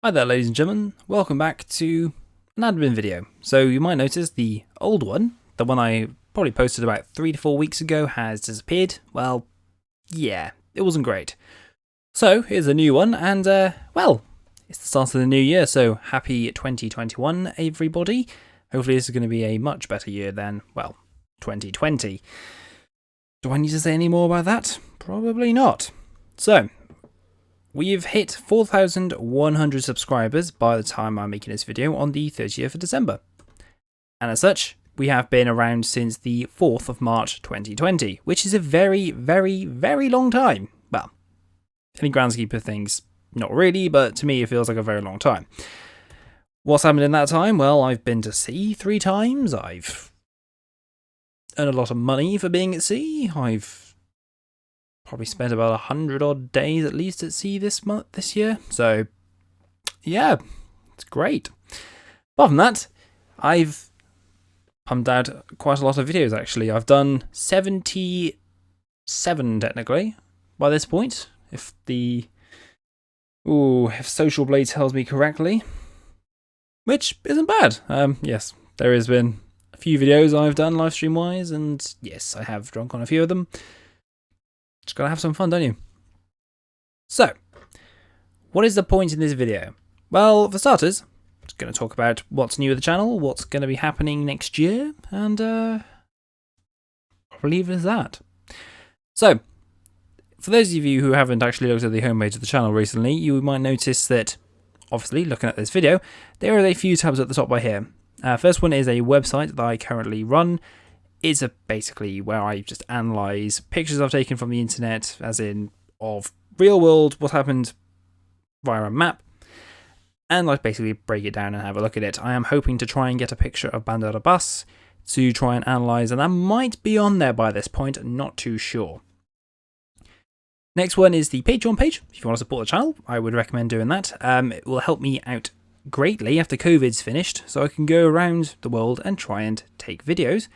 Hi there ladies and gentlemen, welcome back to an admin video. So you might notice the old one, the one I probably posted about 3 to 4 weeks ago, has disappeared. Well, yeah, it wasn't great. So here's a new one, and well, it's the start of the new year, so happy 2021 everybody. Hopefully this is going to be a much better year than, well, 2020. Do I need to say any more about that? Probably not. So, we've hit 4,100 subscribers by the time I'm making this video on the 30th of December. And as such, we have been around since the 4th of March 2020, which is a very, very, very long time. Well, in the grand scheme of things, not really, but to me it feels like a very long time. What's happened in that time? Well, I've been to sea 3 times, I've earned a lot of money for being at sea, I've probably spent about 100 odd days at least at sea this year. So, yeah, it's great. Apart from that, I've pumped out quite a lot of videos actually. I've done 77 technically by this point, if Social Blade tells me correctly, which isn't bad. Yes, there has been a few videos I've done live stream wise, and yes, I have drunk on a few of them. Just gotta have some fun, don't you? So, what is the point in this video? Well, for starters, I'm just going to talk about what's new with the channel, what's going to be happening next year, and I'll leave it as that. So, for those of you who haven't actually looked at the homepage of the channel recently, you might notice that, obviously, looking at this video, there are a few tabs at the top right here. First one is a website that I currently run. It's basically where I just analyse pictures I've taken from the internet, as in of real world, what happened via a map, and I basically break it down and have a look at it. I am hoping to try and get a picture of Bandara Bus to try and analyse, and that might be on there by this point, not too sure. Next one is the Patreon page. If you want to support the channel, I would recommend doing that. It will help me out greatly after COVID's finished, so I can go around the world and try and take videos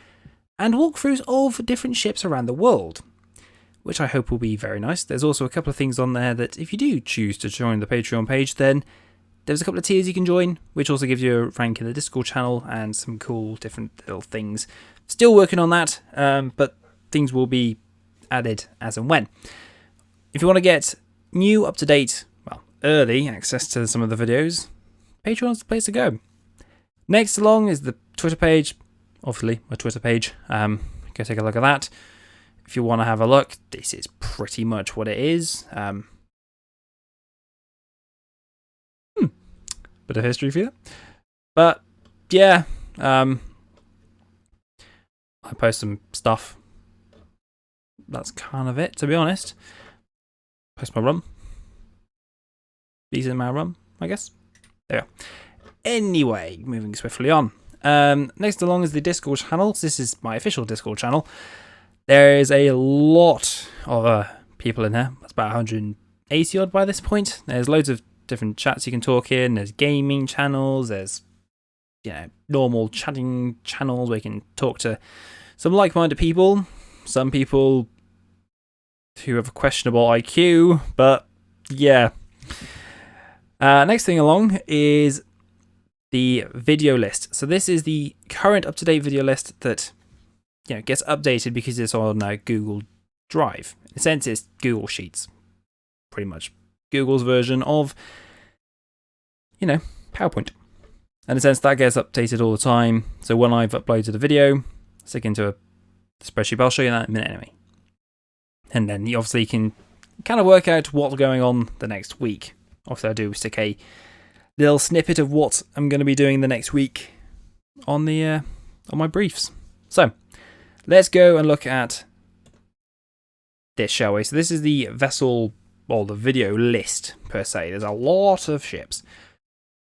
and walkthroughs of different ships around the world, which I hope will be very nice. There's also a couple of things on there that if you do choose to join the Patreon page, then there's a couple of tiers you can join, which also gives you a rank in the Discord channel and some cool different little things. Still working on that, but things will be added as and when. If you want to get new, up-to-date, well, early access to some of the videos, Patreon's the place to go. Next along is the Twitter page. Obviously, my Twitter page. Go take a look at that. If you want to have a look, this is pretty much what it is. Bit of history for you. But, yeah. I post some stuff. That's kind of it, to be honest. Post my rum. Decent amount of rum, I guess. There we go. Anyway, moving swiftly on. Next along is the Discord channel. This is my official Discord channel. There is a lot of people in there. That's about 180 odd by this point. There's loads of different chats you can talk in. There's gaming channels. There's, normal chatting channels where you can talk to some like-minded people. Some people who have a questionable IQ, but yeah. Next thing along is the video list. So this is the current up-to-date video list that gets updated because it's on Google Drive. In a sense, it's Google Sheets, pretty much Google's version of PowerPoint. In a sense, that gets updated all the time. So when I've uploaded a video, stick into a spreadsheet. I'll show you that in a minute anyway. And then you obviously can kind of work out what's going on the next week. Obviously, I do stick a little snippet of what I'm going to be doing the next week on the on my briefs. So let's go and look at this, shall we? So this is the vessel, well, the video list per se. There's a lot of ships.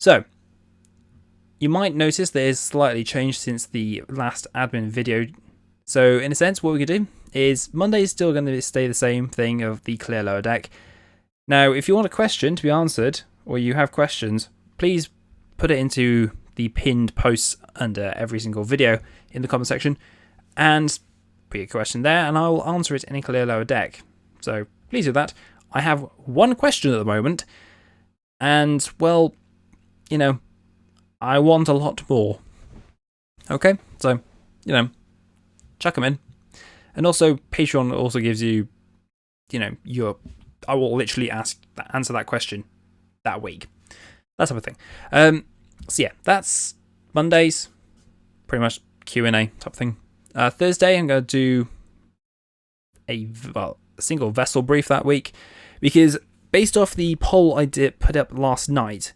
So you might notice there's slightly changed since the last admin video. So in a sense, what we could do is Monday is still going to stay the same thing of the clear lower deck. Now, if you want a question to be answered, or you have questions, please put it into the pinned posts under every single video in the comment section and put your question there and I will answer it in a clear lower deck. So please do that. I have one question at the moment and, well, you know, I want a lot more. Okay, so, you know, chuck them in. And also, Patreon also gives you, you know, I will literally answer that question that week. That type of thing. So yeah, that's Mondays, pretty much Q&A type thing. Thursday, I'm going to do a single vessel brief that week, because based off the poll I put up last night,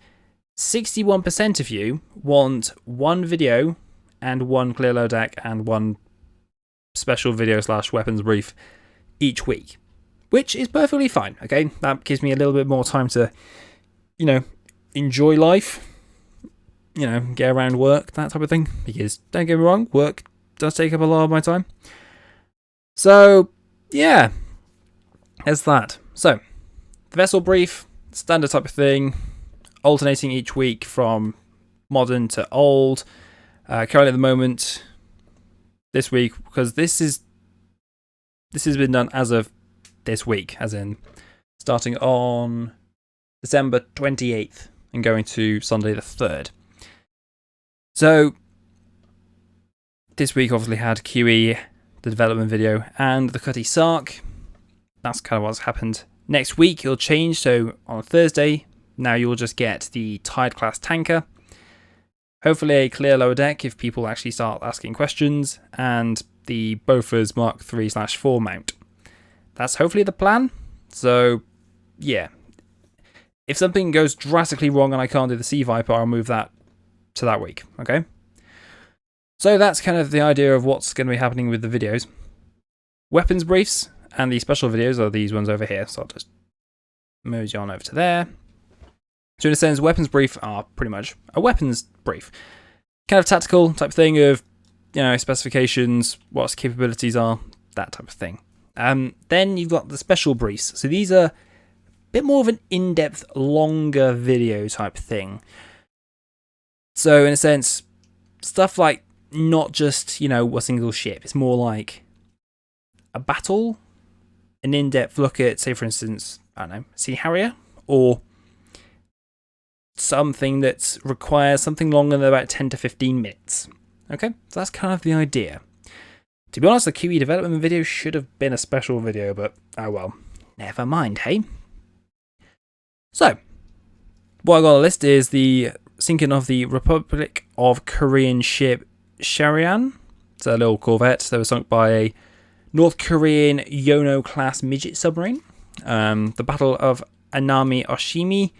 61% of you want one video and one clear low deck and one special video / weapons brief each week, which is perfectly fine. Okay, that gives me a little bit more time to, you know, enjoy life, you know, get around work, that type of thing, because don't get me wrong, work does take up a lot of my time. So yeah, there's that. So the vessel brief, standard type of thing, alternating each week from modern to old. Currently at the moment, this week, because this has been done as of this week, as in starting on December 28th and going to Sunday the 3rd. So this week obviously had QE, the development video, and the Cutty Sark. That's kind of what's happened. Next week it'll change, so on Thursday, now you'll just get the Tide class tanker. Hopefully a clear lower deck if people actually start asking questions, and the Bofors Mark 3/4 mount. That's hopefully the plan. So yeah, if something goes drastically wrong and I can't do the Sea Viper, I'll move that to that week, okay? So that's kind of the idea of what's going to be happening with the videos. Weapons briefs and the special videos are these ones over here, so I'll just move you on over to there. So in a sense, weapons brief are pretty much a weapons brief. Kind of tactical type thing of, you know, specifications, what its capabilities are, that type of thing. Then you've got the special briefs. So these are a bit more of an in-depth, longer video type thing. So in a sense, stuff like not just, you know, a single ship. It's more like a battle, an in-depth look at, say for instance, I don't know, Sea Harrier, or something that requires something longer than about 10 to 15 minutes. Okay, so that's kind of the idea. To be honest, the QE development video should have been a special video, but oh well, never mind, hey? So, what I got on the list is the sinking of the Republic of Korean ship Sharian. It's a little corvette that was sunk by a North Korean Yono class midget submarine. The Battle of Anami Oshimi,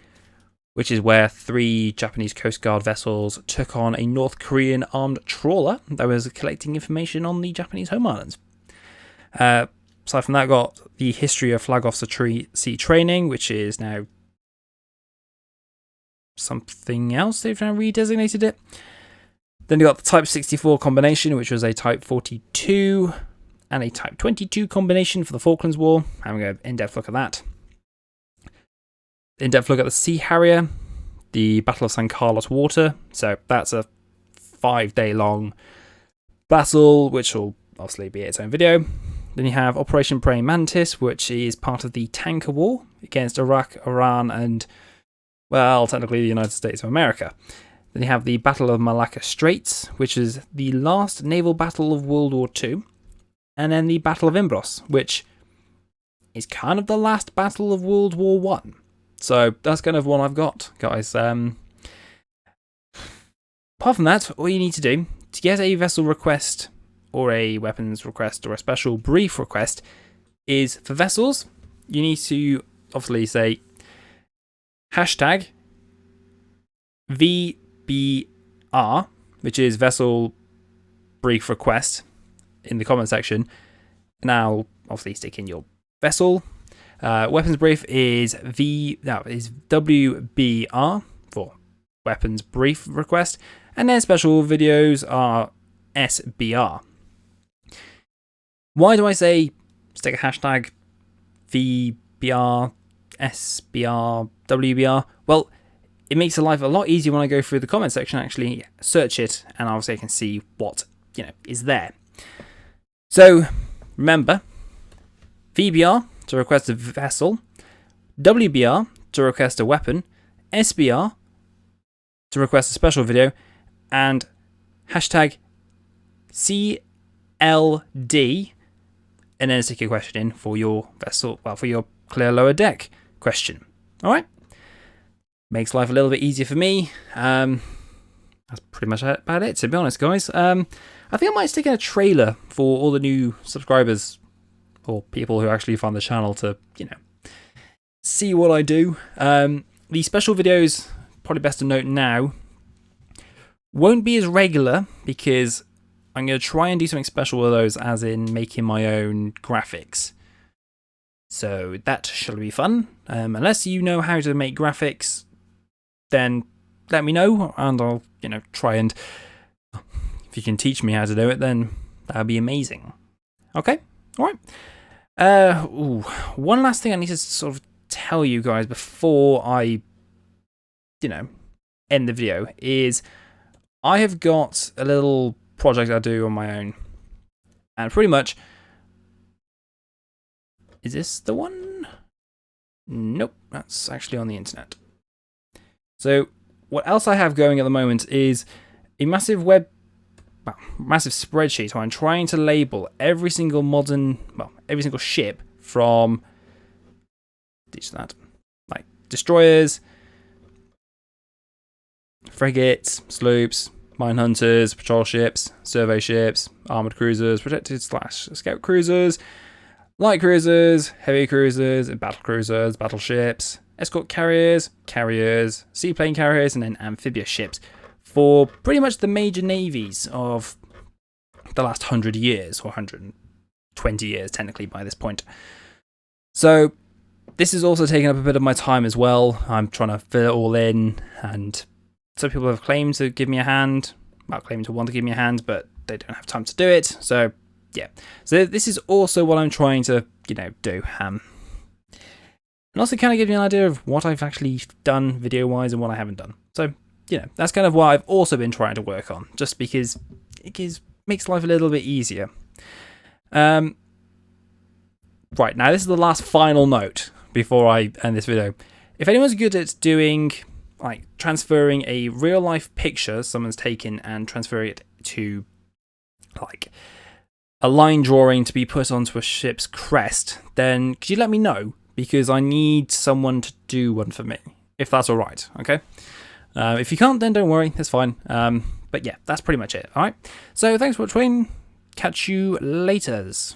which is where 3 Japanese Coast Guard vessels took on a North Korean armed trawler that was collecting information on the Japanese home islands. Aside from that, got the history of Flag Officer Sea Training, which is now something else. They've now redesignated it. Then you got the Type 64 combination, which was a Type 42 and a Type 22 combination for the Falklands War. Having an in-depth look at that. In-depth look at the Sea Harrier, the Battle of San Carlos Water. So that's a 5-day long battle, which will obviously be its own video. Then you have Operation Praying Mantis, which is part of the tanker war against Iraq, Iran, and, well, technically the United States of America. Then you have the Battle of Malacca Straits, which is the last naval battle of World War II. And then the Battle of Imbros, which is kind of the last battle of World War I. So that's kind of what I've got, guys. Apart from that, all you need to do to get a vessel request or a weapons request or a special brief request is for vessels, you need to obviously say hashtag VBR, which is vessel brief request, in the comment section. Now, obviously stick in your vessel. Weapons brief is WBR for weapons brief request, and then special videos are SBR. Why do I say stick a hashtag VBR, SBR, WBR? Well, it makes the life a lot easier when I go through the comment section and actually search it, and obviously I can see what, you know, is there. So remember, VBR to request a vessel, WBR to request a weapon, SBR to request a special video and hashtag CLD and then stick your question in for your vessel, well, for your clear lower deck question. All right. Makes life a little bit easier for me. That's pretty much about it, to be honest, guys. I think I might stick in a trailer for all the new subscribers or people who actually find the channel to, see what I do. The special videos, probably best to note now, won't be as regular because I'm going to try and do something special with those, as in making my own graphics. So that shall be fun. Unless you know how to make graphics, then let me know and I'll, try and, if you can teach me how to do it, then that would be amazing. Okay, all right. One last thing I need to sort of tell you guys before I, end the video is I have got a little project I do on my own, and pretty much, is this the one? Nope, that's actually on the internet. So what else I have going at the moment is a massive spreadsheet where I'm trying to label every single every single ship from like destroyers, frigates, sloops, mine hunters, patrol ships, survey ships, armored cruisers, protected / scout cruisers, light cruisers, heavy cruisers, and battle cruisers, battleships, escort carriers, seaplane carriers, and then amphibious ships for pretty much the major navies of the last 100 years, or 120 years technically by this point. So this is also taking up a bit of my time as well. I'm trying to fill it all in, and some people have claimed to give me a hand, claiming to want to give me a hand, but they don't have time to do it. So yeah, so this is also what I'm trying to, do. And also kind of give you an idea of what I've actually done video-wise and what I haven't done. So, that's kind of what I've also been trying to work on, just because it makes life a little bit easier. Right, now this is the last final note before I end this video. If anyone's good at doing, transferring a real-life picture someone's taken and transferring it to, a line drawing to be put onto a ship's crest, then could you let me know? Because I need someone to do one for me, if that's all right, okay? If you can't, then don't worry, that's fine. But yeah, that's pretty much it, all right? So thanks for watching. Catch you laters.